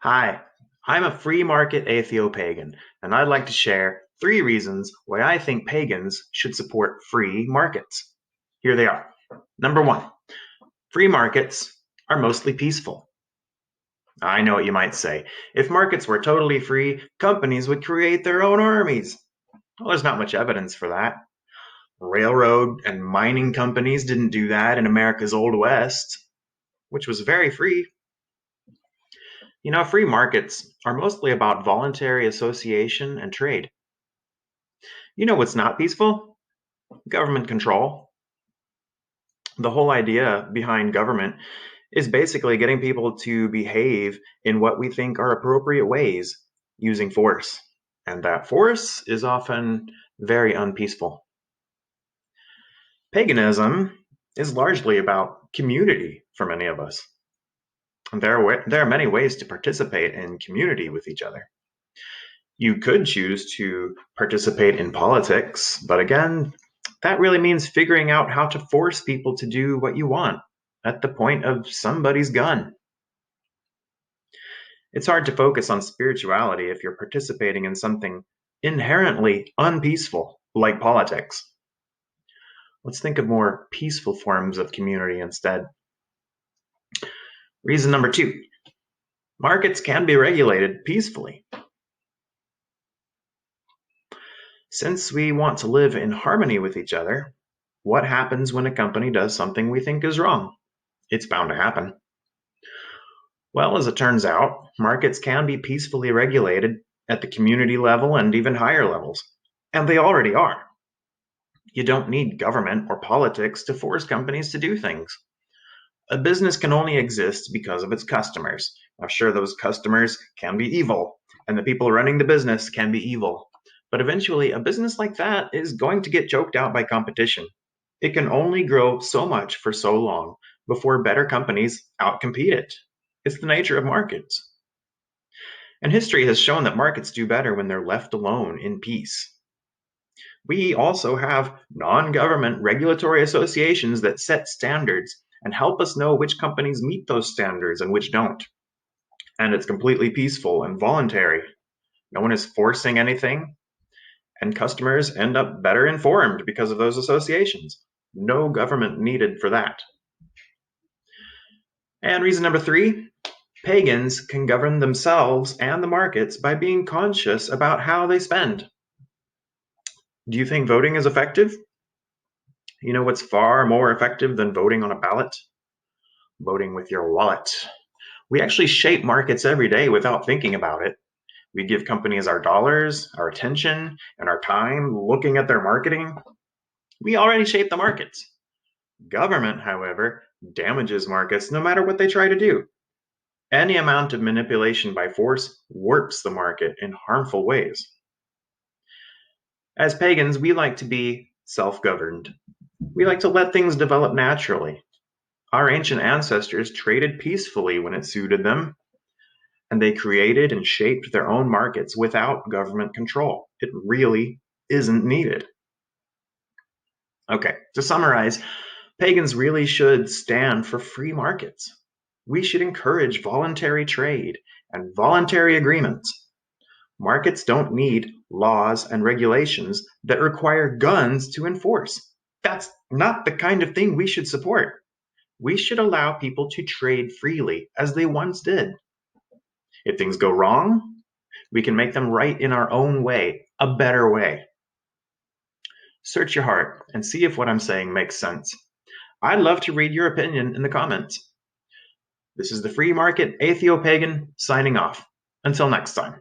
Hi, I'm a free market atheo-pagan, and I'd like to share 3 reasons why I think pagans should support free markets. Here they are. Number 1, free markets are mostly peaceful. I know what you might say. If markets were totally free, companies would create their own armies. Well, there's not much evidence for that. Railroad and mining companies didn't do that in America's Old West, which was very free. Free markets are mostly about voluntary association and trade. You know what's not peaceful? Government control. The whole idea behind government is basically getting people to behave in what we think are appropriate ways using force. And that force is often very unpeaceful. Paganism is largely about community for many of us. There are many ways to participate in community with each other. You could choose to participate in politics, but again, that really means figuring out how to force people to do what you want at the point of somebody's gun. It's hard to focus on spirituality if you're participating in something inherently unpeaceful, like politics. Let's think of more peaceful forms of community instead. Reason number 2, markets can be regulated peacefully. Since we want to live in harmony with each other, what happens when a company does something we think is wrong? It's bound to happen. Well, as it turns out, markets can be peacefully regulated at the community level and even higher levels. And they already are. You don't need government or politics to force companies to do things. A business can only exist because of its customers. Now, sure, those customers can be evil, and the people running the business can be evil. But eventually, a business like that is going to get choked out by competition. It can only grow so much for so long before better companies outcompete it. It's the nature of markets. And history has shown that markets do better when they're left alone in peace. We also have non government regulatory associations that set standards and help us know which companies meet those standards and which don't. And it's completely peaceful and voluntary. No one is forcing anything, and customers end up better informed because of those associations. No government needed for that. And reason number 3, pagans can govern themselves and the markets by being conscious about how they spend. Do you think voting is effective? You know what's far more effective than voting on a ballot? Voting with your wallet. We actually shape markets every day without thinking about it. We give companies our dollars, our attention, and our time looking at their marketing. We already shape the markets. Government, however, damages markets no matter what they try to do. Any amount of manipulation by force warps the market in harmful ways. As pagans, we like to be self-governed. We like to let things develop naturally. Our ancient ancestors traded peacefully when it suited them, and they created and shaped their own markets without government control. It really isn't needed. Okay, to summarize, pagans really should stand for free markets. We should encourage voluntary trade and voluntary agreements. Markets don't need laws and regulations that require guns to enforce. That's not the kind of thing we should support. We should allow people to trade freely as they once did. If things go wrong, we can make them right in our own way, a better way. Search your heart and see if what I'm saying makes sense. I'd love to read your opinion in the comments. This is the Free Market Atheo-Pagan signing off. Until next time.